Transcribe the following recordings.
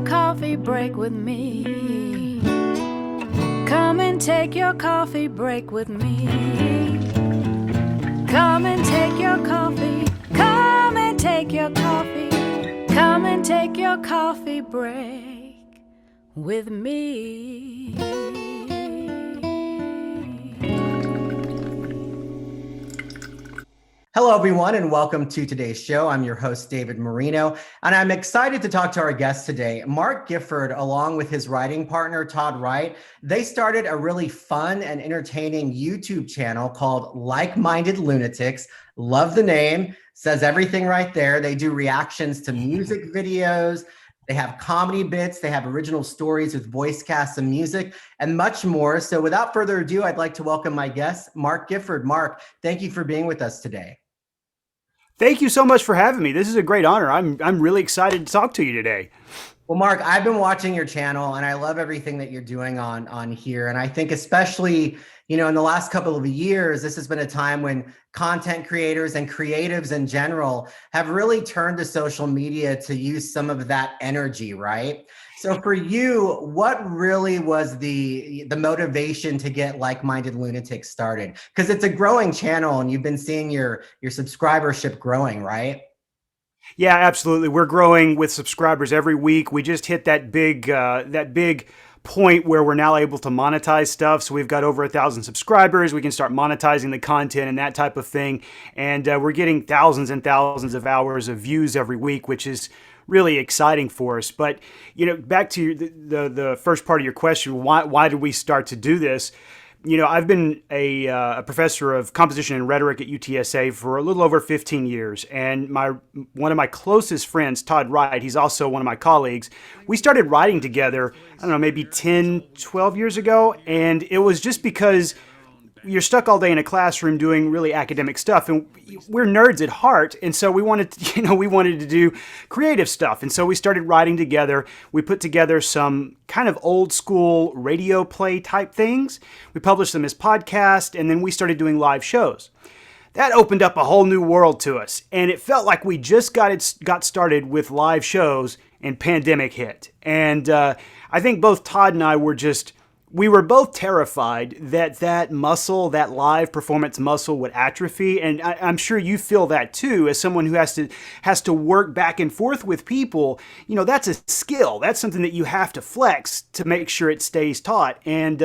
coffee break with me. Come and take your coffee break with me. Come and take your coffee. Come and take your coffee. Come and take your coffee break with me. Hello, everyone, and welcome to today's show. I'm your host, David Marino, and I'm excited to talk to our guest today, Mark Gifford, along with his writing partner, Todd Wright. They started a really fun and entertaining YouTube channel called Like-Minded Lunatics. Love the name, says everything right there. They do reactions to music videos. They have comedy bits. They have original stories with voice casts and music and much more. So without further ado, I'd like to welcome my guest, Mark Gifford. Mark, thank you for being with us today. Thank you so much for having me. This is a great honor. I'm really excited to talk to you today. Well, Mark, I've been watching your channel and I love everything that you're doing on here. And I think especially, in the last couple of years, this has been a time when content creators and creatives in general have really turned to social media to use some of that energy, right? So for you, what really was the motivation to get Like-Minded Lunatics started? Because it's a growing channel and you've been seeing your subscribership growing, right? Yeah, absolutely. We're growing with subscribers every week. We just hit that big point where we're now able to monetize stuff. So we've got over 1,000 subscribers. We can start monetizing the content and that type of thing. And we're getting thousands and thousands of hours of views every week, which is really exciting for us. But, back to the first part of your question, why did we start to do this? I've been a professor of composition and rhetoric at UTSA for a little over 15 years. And one of my closest friends, Todd Wright, he's also one of my colleagues. We started writing together, I don't know, maybe 10, 12 years ago. And it was just because you're stuck all day in a classroom doing really academic stuff, and we're nerds at heart, and so we wanted to do creative stuff, and so we started writing together. We put together some kind of old school radio play type things. We published them as podcasts, and then we started doing live shows. That opened up a whole new world to us, and it felt like we just got started with live shows, and pandemic hit. And I think both Todd and I we were both terrified that muscle, that live performance muscle would atrophy. And I'm sure you feel that too, as someone who has to work back and forth with people. That's a skill. That's something that you have to flex to make sure it stays taut. And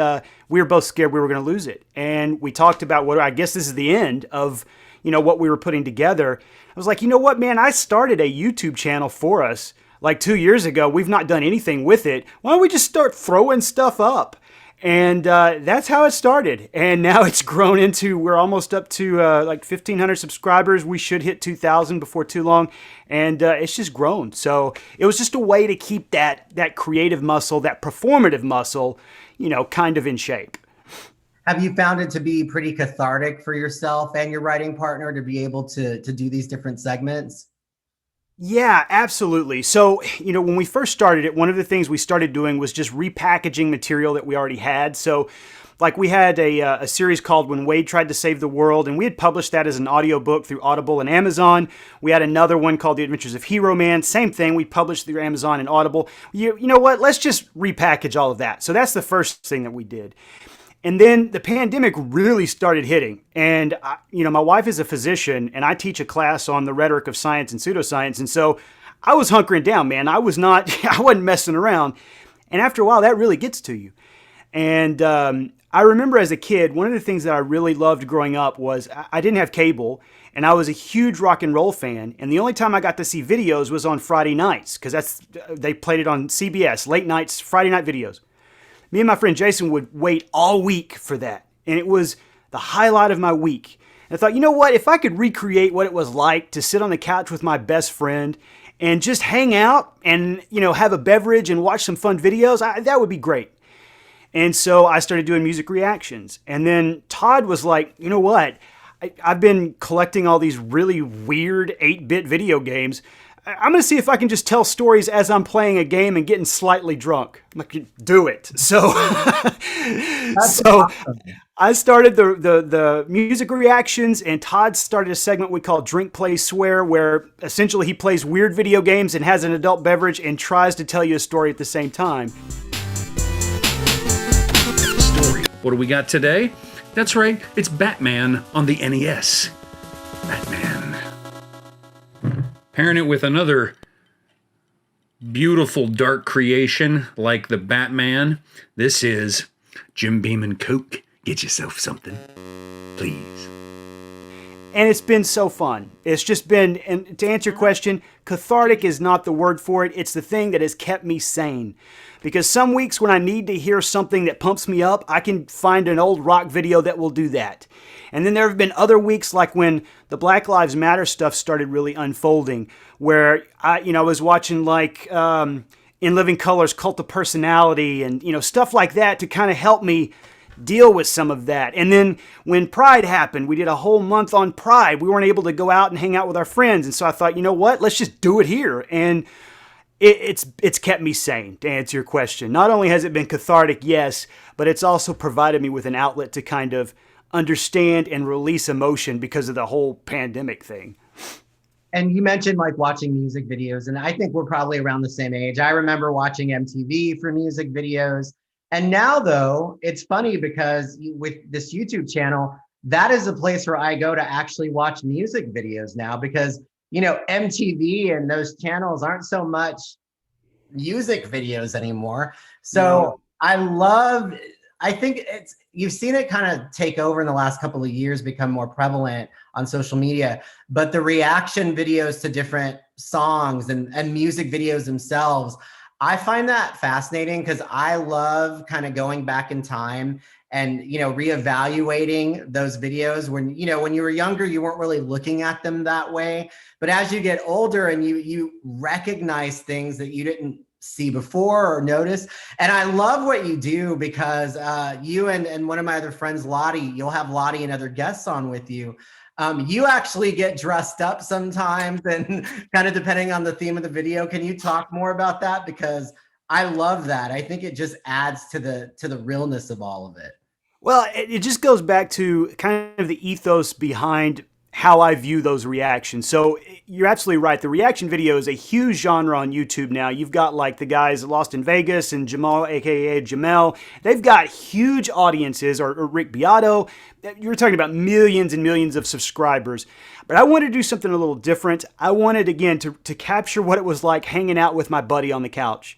we were both scared we were going to lose it. And we talked about I guess this is the end of, what we were putting together. I was like, what, man, I started a YouTube channel for us like 2 years ago. We've not done anything with it. Why don't we just start throwing stuff up? And that's how it started. And now it's grown into, we're almost up to like 1,500 subscribers. We should hit 2,000 before too long. And it's just grown. So it was just a way to keep that creative muscle, that performative muscle, kind of in shape. Have you found it to be pretty cathartic for yourself and your writing partner to be able to do these different segments? Yeah, absolutely. So, when we first started it, one of the things we started doing was just repackaging material that we already had. So, like we had a series called When Wade Tried to Save the World, and we had published that as an audiobook through Audible and Amazon. We had another one called The Adventures of Hero Man. Same thing, we published through Amazon and Audible. You know what? Let's just repackage all of that. So that's the first thing that we did. And then the pandemic really started hitting. And, my wife is a physician and I teach a class on the rhetoric of science and pseudoscience. And so I was hunkering down, man. I wasn't messing around. And after a while, that really gets to you. And I remember as a kid, one of the things that I really loved growing up was I didn't have cable and I was a huge rock and roll fan. And the only time I got to see videos was on Friday nights because they played it on CBS, late nights, Friday night videos. Me and my friend Jason would wait all week for that. And it was the highlight of my week. And I thought, you know what? If I could recreate what it was like to sit on the couch with my best friend and just hang out and, have a beverage and watch some fun videos, that would be great. And so I started doing music reactions. And then Todd was like, you know what? I've been collecting all these really weird 8-bit video games. I'm going to see if I can just tell stories as I'm playing a game and getting slightly drunk. I'm like, do it. So, awesome. I started the music reactions, and Todd started a segment we call Drink, Play, Swear, where essentially he plays weird video games and has an adult beverage and tries to tell you a story at the same time. Story. What do we got today? That's right, it's Batman on the NES. Batman. Pairing it with another beautiful dark creation like the Batman, this is Jim Beam and Coke. Get yourself something, please. And it's been so fun. It's just been, and to answer your question, cathartic is not the word for it. It's the thing that has kept me sane. Because some weeks when I need to hear something that pumps me up, I can find an old rock video that will do that. And then there have been other weeks, like when the Black Lives Matter stuff started really unfolding, where I was watching like In Living Color's Cult of Personality and stuff like that to kind of help me deal with some of that. And then when Pride happened, we did a whole month on Pride. We weren't able to go out and hang out with our friends. And so I thought, you know what? Let's just do it here. And it's kept me sane, to answer your question. Not only has it been cathartic, yes, but it's also provided me with an outlet to kind of understand and release emotion because of the whole pandemic thing. And you mentioned like watching music videos, and I think we're probably around the same age. I remember watching MTV for music videos. And now, though, it's funny because with this YouTube channel, that is a place where I go to actually watch music videos now because, MTV and those channels aren't so much music videos anymore. So no. I think you've seen it kind of take over in the last couple of years, become more prevalent on social media, but the reaction videos to different songs and music videos themselves, I find that fascinating because I love kind of going back in time and, reevaluating those videos when you were younger, you weren't really looking at them that way. But as you get older and you recognize things that you didn't see before or notice. And I love what you do because you and one of my other friends, Lottie, you'll have Lottie and other guests on with you. You actually get dressed up sometimes and kind of depending on the theme of the video. Can you talk more about that? Because I love that. I think it just adds to the realness of all of it. Well, it just goes back to kind of the ethos behind how I view those reactions. So you're absolutely right. The reaction video is a huge genre on YouTube now. You've got like the guys Lost in Vegas and Jamal, aka Jamel. They've got huge audiences, or Rick Beato. You're talking about millions and millions of subscribers. But I wanted to do something a little different. I wanted, again, to capture what it was like hanging out with my buddy on the couch.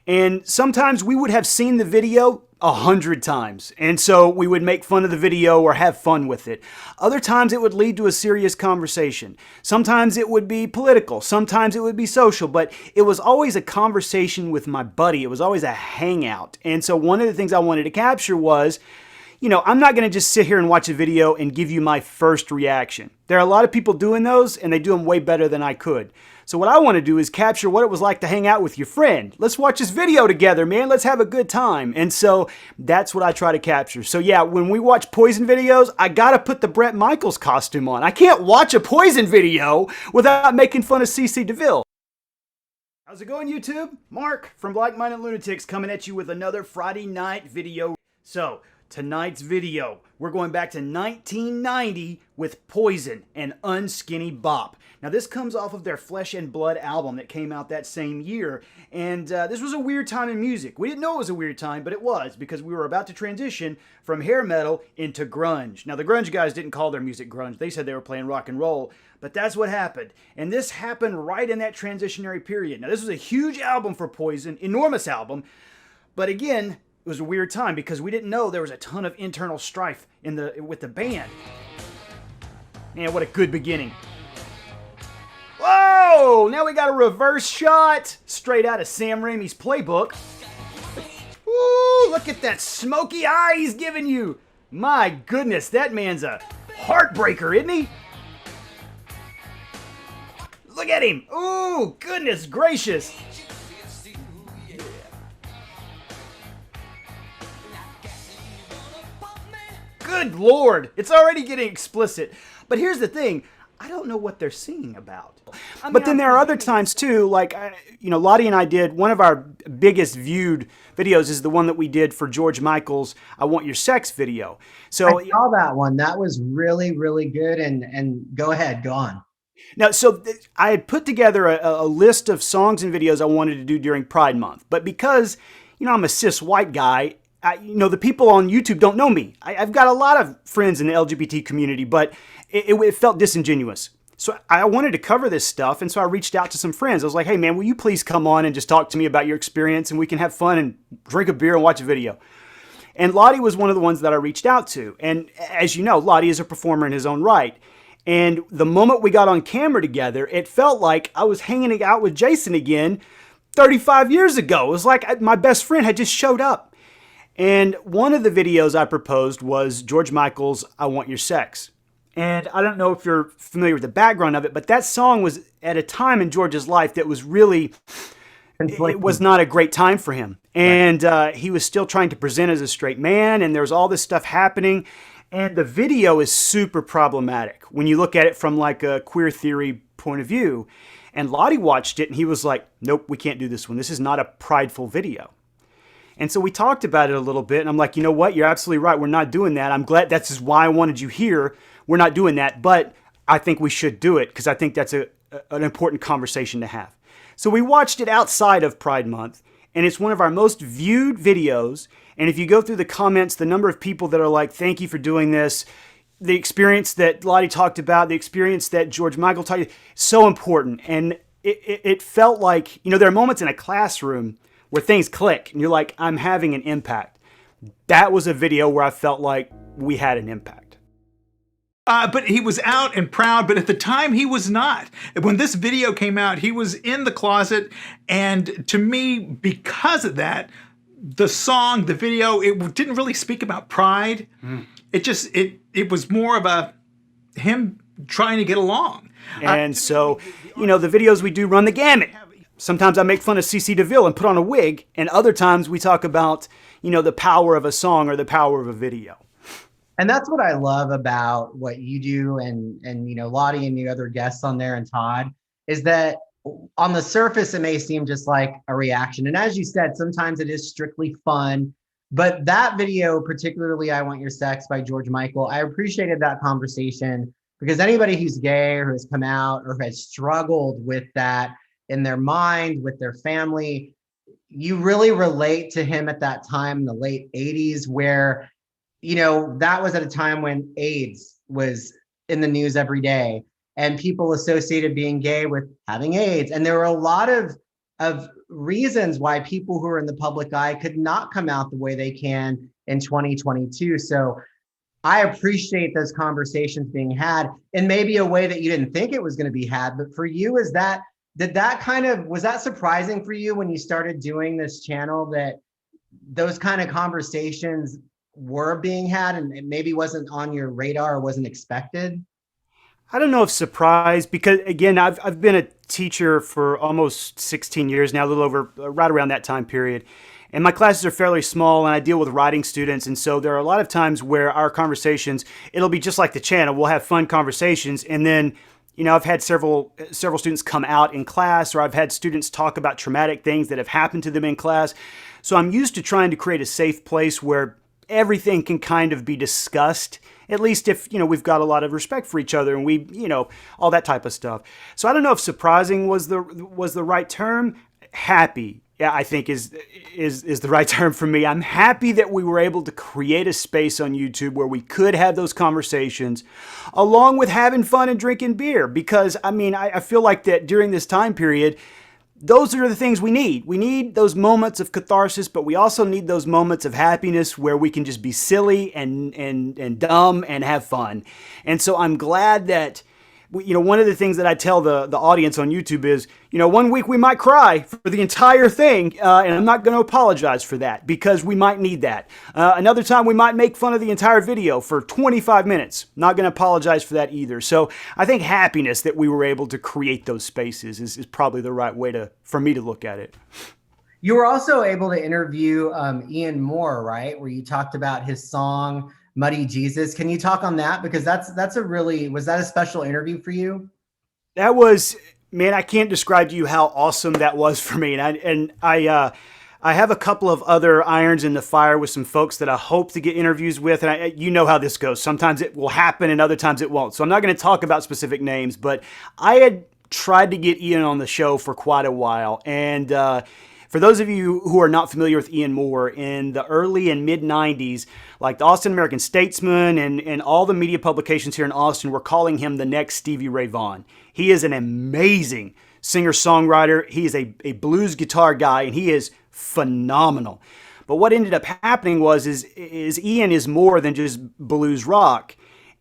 And sometimes we would have seen the video 100 times. And so we would make fun of the video or have fun with it. Other times it would lead to a serious conversation. Sometimes it would be political. Sometimes it would be social. But it was always a conversation with my buddy. It was always a hangout. And so one of the things I wanted to capture was, I'm not going to just sit here and watch a video and give you my first reaction. There are a lot of people doing those, and they do them way better than I could. So what I want to do is capture what it was like to hang out with your friend. Let's watch this video together, man. Let's have a good time. And so that's what I try to capture. So yeah, when we watch Poison videos, I got to put the Bret Michaels costume on. I can't watch a Poison video without making fun of CeCe DeVille. How's it going, YouTube? Mark from Like Minded Lunatics coming at you with another Friday night video. So tonight's video, we're going back to 1990 with Poison and Unskinny Bop. Now this comes off of their Flesh and Blood album that came out that same year, and this was a weird time in music. We didn't know it was a weird time, but it was, because we were about to transition from hair metal into grunge. Now the grunge guys didn't call their music grunge, they said they were playing rock and roll, but that's what happened. And this happened right in that transitionary period. Now this was a huge album for Poison, enormous album, but again, it was a weird time because we didn't know there was a ton of internal strife with the band. Man, what a good beginning. Whoa! Now we got a reverse shot straight out of Sam Raimi's playbook. Ooh, look at that smoky eye he's giving you. My goodness, that man's a heartbreaker, isn't he? Look at him. Ooh, goodness gracious. Good Lord, it's already getting explicit. But here's the thing, I don't know what they're singing about. But then there are other times too, like, Lottie and I did, one of our biggest viewed videos is the one that we did for George Michael's I Want Your Sex video. So I saw that one. That was really, really good. And go ahead, go on. now, I had put together a list of songs and videos I wanted to do during Pride Month. But because, I'm a cis white guy, the people on YouTube don't know me. I've got a lot of friends in the LGBT community, but it felt disingenuous. So I wanted to cover this stuff, and so I reached out to some friends. I was like, hey, man, will you please come on and just talk to me about your experience, and we can have fun and drink a beer and watch a video. And Lottie was one of the ones that I reached out to. And as you know, Lottie is a performer in his own right. And the moment we got on camera together, it felt like I was hanging out with Jason again 35 years ago. It was like my best friend had just showed up. And one of the videos I proposed was George Michael's I Want Your Sex. And I don't know if you're familiar with the background of it, but that song was at a time in George's life that was really, it was not a great time for him. And he was still trying to present as a straight man, and there was all this stuff happening. And the video is super problematic when you look at it from like a queer theory point of view. And Lottie watched it and he was like, nope, we can't do this one. This is not a prideful video. And so we talked about it a little bit, and I'm like, you know what? You're absolutely right. We're not doing that. I'm glad. That's just why I wanted you here. We're not doing that, but I think we should do it because I think that's an important conversation to have. So we watched it outside of Pride Month, and it's one of our most viewed videos. And if you go through the comments, the number of people that are like, thank you for doing this, the experience that Lottie talked about, the experience that George Michael talked about, so important. And it felt like, there are moments in a classroom where things click and you're like, I'm having an impact. That was a video where I felt like we had an impact. But he was out and proud, but at the time he was not. When this video came out, he was in the closet. And to me, because of that, the song, the video, it didn't really speak about pride. It was more of him trying to get along. And so, the videos we do run the gamut. Sometimes I make fun of CeCe DeVille and put on a wig, and other times we talk about, the power of a song or the power of a video. And that's what I love about what you do and Lottie and the other guests on there and Todd, is that on the surface, it may seem just like a reaction. And as you said, sometimes it is strictly fun. But that video, particularly I Want Your Sex by George Michael, I appreciated that conversation because anybody who's gay or has come out or has struggled with that in their mind, with their family, you really relate to him at that time in the late 80s where, that was at a time when AIDS was in the news every day and people associated being gay with having AIDS. And there were a lot of reasons why people who are in the public eye could not come out the way they can in 2022. So I appreciate those conversations being had in maybe a way that you didn't think it was going to be had. But for you, was that surprising for you when you started doing this channel that those kind of conversations were being had and it maybe wasn't on your radar or wasn't expected? I don't know if surprised, because again, I've been a teacher for almost 16 years now, a little over, right around that time period. And my classes are fairly small and I deal with writing students. And so there are a lot of times where our conversations, it'll be just like the channel. We'll have fun conversations. And then, I've had several students come out in class, or I've had students talk about traumatic things that have happened to them in class. So I'm used to trying to create a safe place where everything can kind of be discussed, at least if, we've got a lot of respect for each other and we, all that type of stuff. So I don't know if surprising was the right term. Happy, yeah, I think is the right term for me. I'm happy that we were able to create a space on YouTube where we could have those conversations along with having fun and drinking beer, because I feel like that during this time period, those are the things we need. We need those moments of catharsis, but we also need those moments of happiness where we can just be silly and dumb and have fun. And so I'm glad that, one of the things that I tell the audience on YouTube is, one week we might cry for the entire thing, and I'm not going to apologize for that because we might need that. Another time we might make fun of the entire video for 25 minutes. Not going to apologize for that either. So I think happiness that we were able to create those spaces is probably the right way for me to look at it. You were also able to interview Ian Moore, right? Where you talked about his song Muddy Jesus. Can you talk on that? Because that's a really, was that a special interview for you? That was, man, I can't describe to you how awesome that was for me. I have a couple of other irons in the fire with some folks that I hope to get interviews with. And you know how this goes. Sometimes it will happen and other times it won't. So I'm not going to talk about specific names, but I had tried to get Ian on the show for quite a while. And for those of you who are not familiar with Ian Moore, in the early and mid 90s, like the Austin American Statesman and all the media publications here in Austin were calling him the next Stevie Ray Vaughan. He is an amazing singer-songwriter. He is a blues guitar guy, and he is phenomenal. But what ended up happening is Ian is more than just blues rock.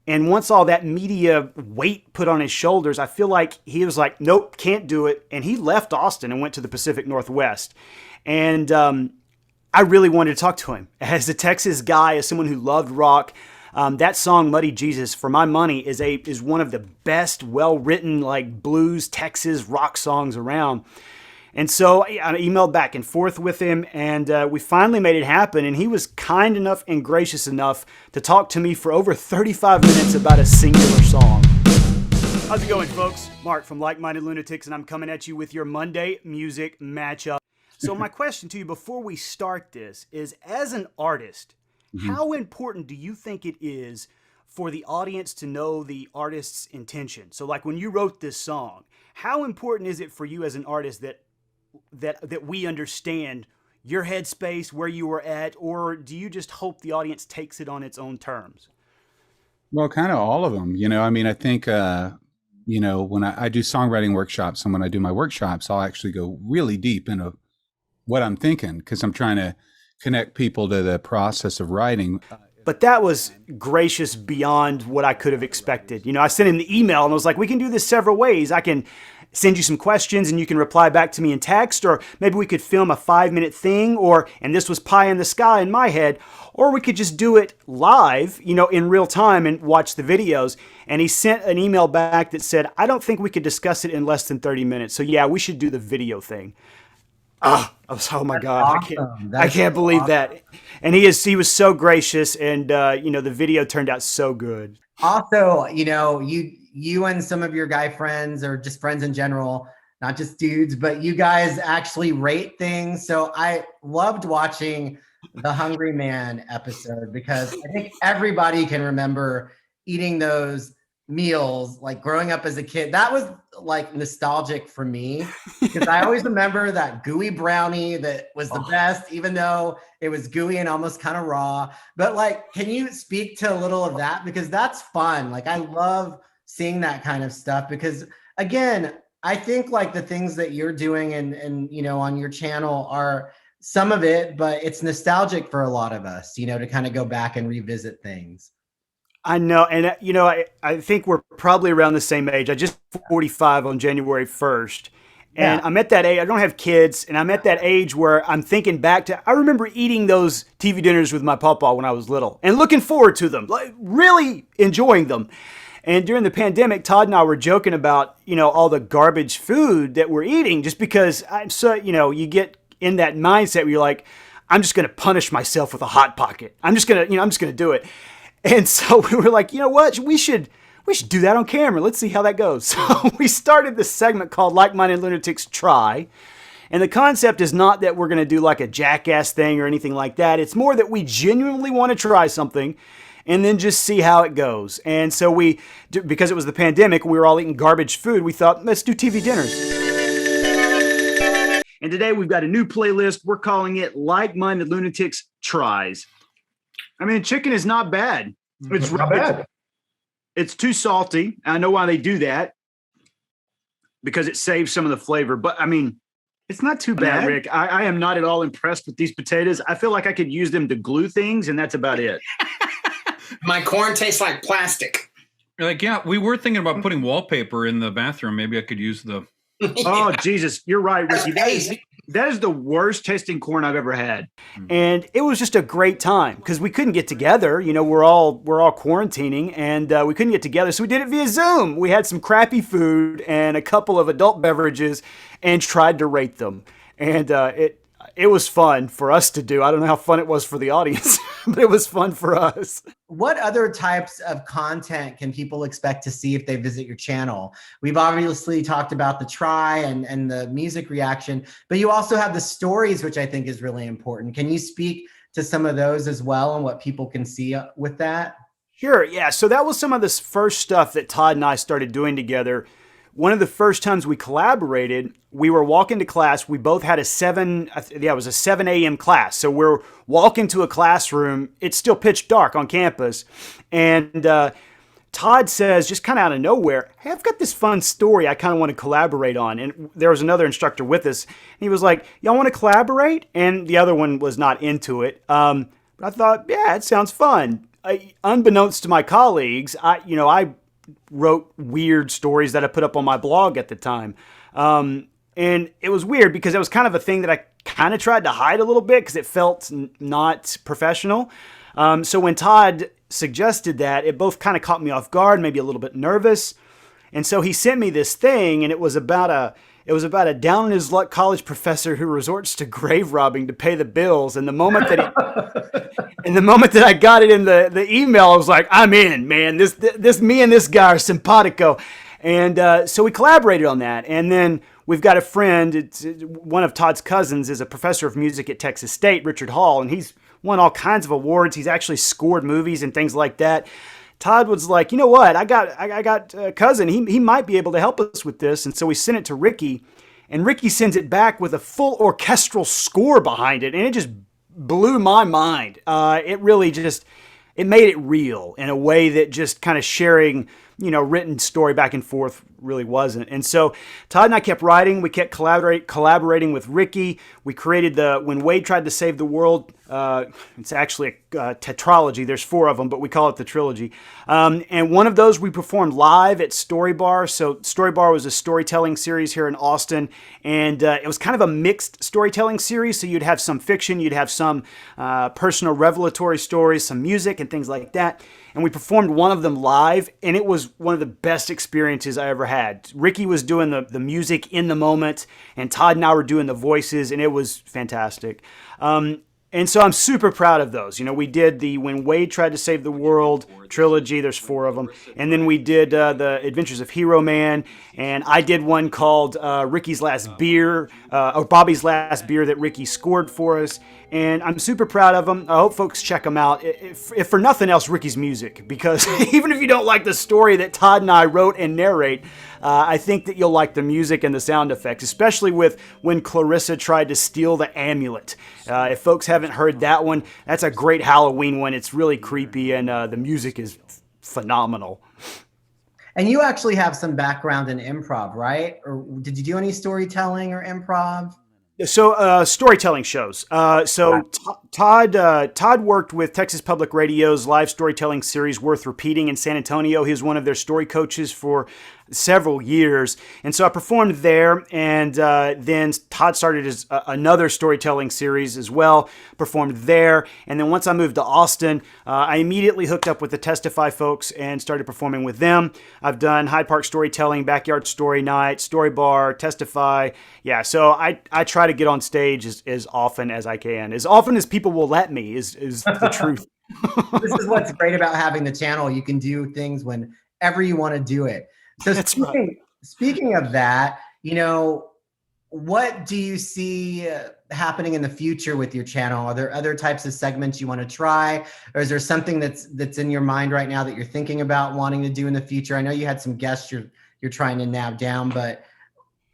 And once all that media weight put on his shoulders, I feel like he was like, nope, can't do it. And he left Austin and went to the Pacific Northwest. And I really wanted to talk to him. As a Texas guy, as someone who loved rock, that song, Muddy Jesus, for my money, is one of the best, well-written, like blues, Texas rock songs around. And so I emailed back and forth with him, and we finally made it happen. And he was kind enough and gracious enough to talk to me for over 35 minutes about a singular song. How's it going, folks? Mark from Like-Minded Lunatics, and I'm coming at you with your Monday music matchup. So my question to you before we start this is, as an artist, how important do you think it is for the audience to know the artist's intention? So like when you wrote this song, how important is it for you as an artist that we understand your headspace, where you were at, or do you just hope the audience takes it on its own terms? Well, kind of all of them. I mean, I think, when I do songwriting workshops and when I do my workshops, I'll actually go really deep into what I'm thinking because I'm trying to connect people to the process of writing. But that was gracious beyond what I could have expected. I sent him the email and I was like, we can do this several ways. I can send you some questions and you can reply back to me in text, or maybe we could film a 5-minute thing, and this was pie in the sky in my head, or we could just do it live, in real time and watch the videos. And he sent an email back that said, I don't think we could discuss it in less than 30 minutes. So yeah, we should do the video thing. Oh my God, Awesome. I can't believe that. And he was so gracious, and the video turned out so good. Also, you and some of your guy friends, or just friends in general, not just dudes, but you guys actually rate things. So I loved watching the Hungry Man episode because I think everybody can remember eating those meals, like growing up as a kid. That was like nostalgic for me because I always remember that gooey brownie that was the best, even though it was gooey and almost kind of raw. But like, can you speak to a little of that? Because that's fun. Like, I love seeing that kind of stuff because, again, I think like the things that you're doing and on your channel are some of it, but it's nostalgic for a lot of us, to kind of go back and revisit things. I know. And, I think we're probably around the same age. I just 45 on January 1st. And I'm at that age. I don't have kids. And I'm at that age where I'm thinking back to, I remember eating those TV dinners with my papa when I was little and looking forward to them, like really enjoying them. And during the pandemic, Todd and I were joking about, all the garbage food that we're eating just because I'm so, you get in that mindset where you're like, I'm just going to punish myself with a Hot Pocket. I'm just going to do it. And so we were like, you know what? We should do that on camera. Let's see how that goes. So we started this segment called Like-Minded Lunatics Try. And the concept is not that we're going to do like a jackass thing or anything like that. It's more that we genuinely want to try something and then just see how it goes. And so because it was the pandemic, we were all eating garbage food. We thought, let's do TV dinners. And today we've got a new playlist. We're calling it Like-Minded Lunatics Tries. I mean, chicken is not bad. It's not bad. It's too salty. I know why they do that, because it saves some of the flavor. But I mean, it's not too bad, Rick. I am not at all impressed with these potatoes. I feel like I could use them to glue things, and that's about it. My corn tastes like plastic. You're like, yeah, we were thinking about putting wallpaper in the bathroom. Maybe I could use the... Oh, Jesus. You're right, Ricky. That is the worst tasting corn I've ever had. And it was just a great time because we couldn't get together. We're all quarantining and we couldn't get together. So we did it via Zoom. We had some crappy food and a couple of adult beverages and tried to rate them. And it was fun for us to do. I don't know how fun it was for the audience, but it was fun for us. What other types of content can people expect to see if they visit your channel? We've obviously talked about the try and the music reaction, but you also have the stories, which I think is really important. Can you speak to some of those as well and what people can see with that? Sure, yeah. So that was some of this first stuff that Todd and I started doing together. One of the first times we collaborated, we were walking to class. We both had it was a 7 a.m. class. So we're walking to a classroom. It's still pitch dark on campus. And Todd says, just kind of out of nowhere, hey, I've got this fun story I kind of want to collaborate on. And there was another instructor with us. And he was like, y'all want to collaborate? And the other one was not into it. But I thought, yeah, it sounds fun. Unbeknownst to my colleagues, I wrote weird stories that I put up on my blog at the time. And it was weird because it was kind of a thing that I kind of tried to hide a little bit because it felt not professional. So when Todd suggested that, it both kind of caught me off guard, maybe a little bit nervous. And so he sent me this thing, and it was about a down in his luck college professor who resorts to grave robbing to pay the bills. And the moment that I got it in the email, I was like, I'm in, man. This me and this guy are simpatico. And so we collaborated on that. And then we've got a friend, one of Todd's cousins is a professor of music at Texas State, Richard Hall, and he's won all kinds of awards. He's actually scored movies and things like that. Todd was like, you know what? I got a cousin. He might be able to help us with this. And so we sent it to Ricky, and Ricky sends it back with a full orchestral score behind it. And it just blew my mind. It really just, it made it real in a way that just kind of sharing, written story back and forth really wasn't. And so Todd and I kept writing. We kept collaborating with Ricky. We created When Wade Tried to Save the World. It's actually a tetralogy. There's 4 of them, but we call it the trilogy. And one of those we performed live at Storybar. So Storybar was a storytelling series here in Austin. And it was kind of a mixed storytelling series. So you'd have some fiction, you'd have some personal revelatory stories, some music and things like that. And we performed one of them live, and it was one of the best experiences I ever had. Ricky was doing the music in the moment, and Todd and I were doing the voices, and it was fantastic. And so I'm super proud of those. We did the When Wade Tried to Save the World trilogy. There's 4 of them. And then we did the Adventures of Hero Man. And I did one called Ricky's Last Beer, or Bobby's Last Beer that Ricky scored for us. And I'm super proud of them. I hope folks check them out. If for nothing else, Ricky's music. Because even if you don't like the story that Todd and I wrote and narrate, I think that you'll like the music and the sound effects, especially with When Clarissa Tried to Steal the Amulet. If folks haven't heard that one, that's a great Halloween one. It's really creepy, and the music is phenomenal. And you actually have some background in improv, right? Or did you do any storytelling or improv? So storytelling shows. Todd worked with Texas Public Radio's live storytelling series Worth Repeating in San Antonio. He was one of their story coaches for several years. And so I performed there, and then Todd started another storytelling series as well, performed there. And then once I moved to Austin, I immediately hooked up with the Testify folks and started performing with them. I've done Hyde Park Storytelling, Backyard Story Night, Story Bar, Testify. Yeah, so I try to get on stage as often as I can. As often as people will let me is the truth. This is what's great about having the channel. You can do things whenever you want to do it. So speaking of that, what do you see happening in the future with your channel? Are there other types of segments you want to try? Or is there something that's in your mind right now that you're thinking about wanting to do in the future? I know you had some guests you're trying to nab down, but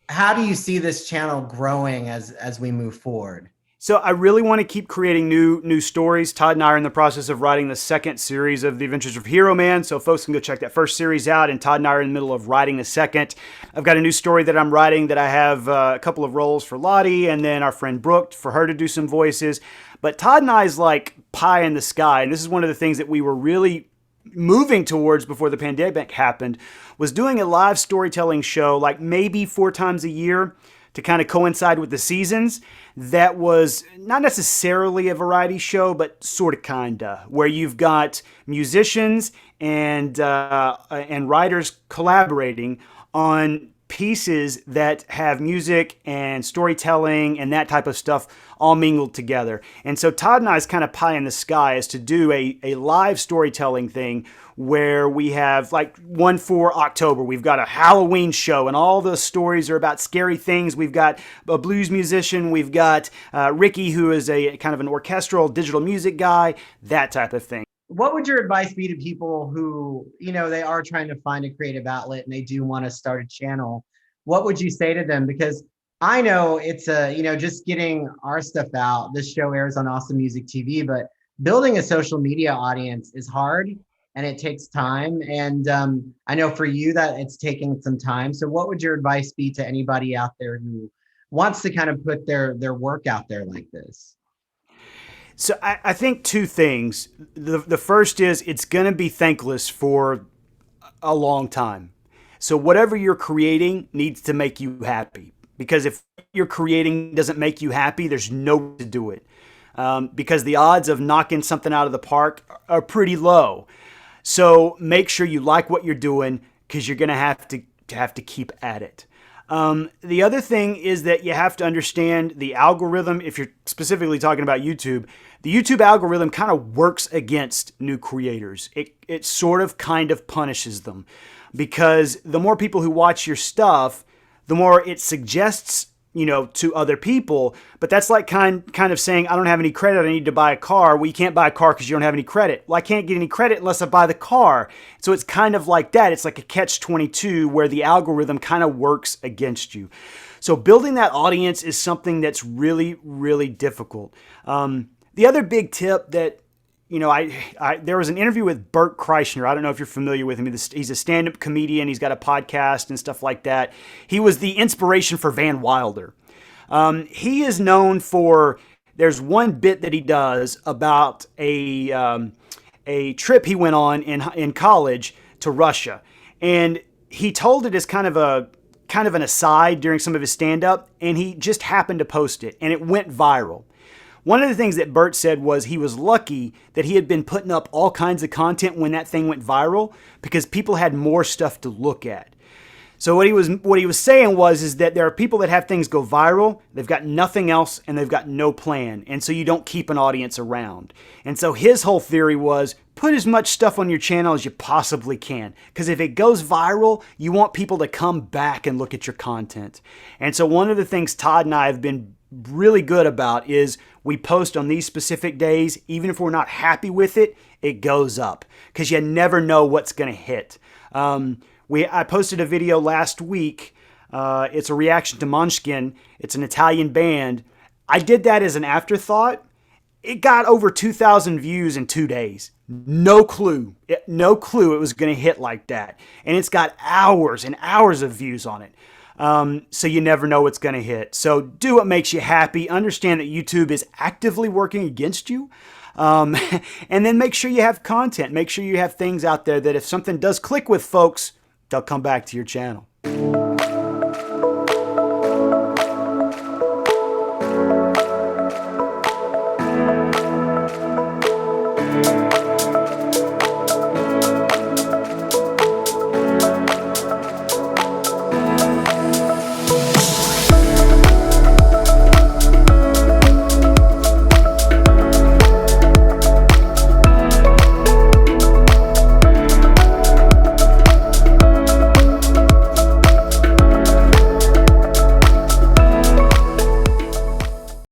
how do you see this channel growing as we move forward? So I really want to keep creating new stories. Todd and I are in the process of writing the second series of The Adventures of Hero Man, so folks can go check that first series out, and Todd and I are in the middle of writing the second. I've got a new story that I'm writing that I have a couple of roles for Lottie, and then our friend Brooke for her to do some voices. But Todd and I is like pie in the sky, and this is one of the things that we were really moving towards before the pandemic happened, was doing a live storytelling show like maybe 4 times a year to kind of coincide with the seasons. That was not necessarily a variety show, but sort of kinda, where you've got musicians and writers collaborating on pieces that have music and storytelling and that type of stuff all mingled together. And so Todd and I's kind of pie in the sky is to do a live storytelling thing where we have like one for October. We've got a Halloween show and all the stories are about scary things. We've got a blues musician. We've got Ricky, who is a kind of an orchestral digital music guy, that type of thing. What would your advice be to people who, they are trying to find a creative outlet and they do want to start a channel? What would you say to them? Because I know it's just getting our stuff out. This show airs on Awesome Music TV, but building a social media audience is hard and it takes time. And I know for you that it's taking some time. So what would your advice be to anybody out there who wants to kind of put their work out there like this? So I think two things. The first is it's going to be thankless for a long time. So whatever you're creating needs to make you happy. Because if you're creating doesn't make you happy, there's no way to do it. Because the odds of knocking something out of the park are pretty low. So make sure you like what you're doing because you're going to have to keep at it. The other thing is that you have to understand the algorithm. If you're specifically talking about YouTube, the YouTube algorithm kind of works against new creators. It sort of kind of punishes them because the more people who watch your stuff, the more it suggests, to other people. But that's like kind of saying, I don't have any credit, I need to buy a car. Well, you can't buy a car because you don't have any credit. Well, I can't get any credit unless I buy the car. So it's kind of like that. It's like a catch-22 where the algorithm kind of works against you. So building that audience is something that's really, really difficult. The other big tip that, there was an interview with Bert Kreischer. I don't know if you're familiar with him. He's a stand-up comedian. He's got a podcast and stuff like that. He was the inspiration for Van Wilder. He is known for, there's one bit that he does about a trip he went on in college to Russia. And he told it as kind of an aside during some of his stand-up, and he just happened to post it, and it went viral. One of the things that Bert said was he was lucky that he had been putting up all kinds of content when that thing went viral because people had more stuff to look at. So what he was saying is that there are people that have things go viral, they've got nothing else, and they've got no plan. And so you don't keep an audience around. And so his whole theory was put as much stuff on your channel as you possibly can. Because if it goes viral, you want people to come back and look at your content. And so one of the things Todd and I have been really good about is we post on these specific days. Even if we're not happy with it, it goes up. Because you never know what's going to hit. I posted a video last week. It's a reaction to Måneskin. It's an Italian band. I did that as an afterthought. It got over 2,000 views in 2 days. No clue it was going to hit like that. And it's got hours and hours of views on it. So you never know what's going to hit. So do what makes you happy. Understand that YouTube is actively working against you. And then make sure you have content. Make sure you have things out there that if something does click with folks, they'll come back to your channel.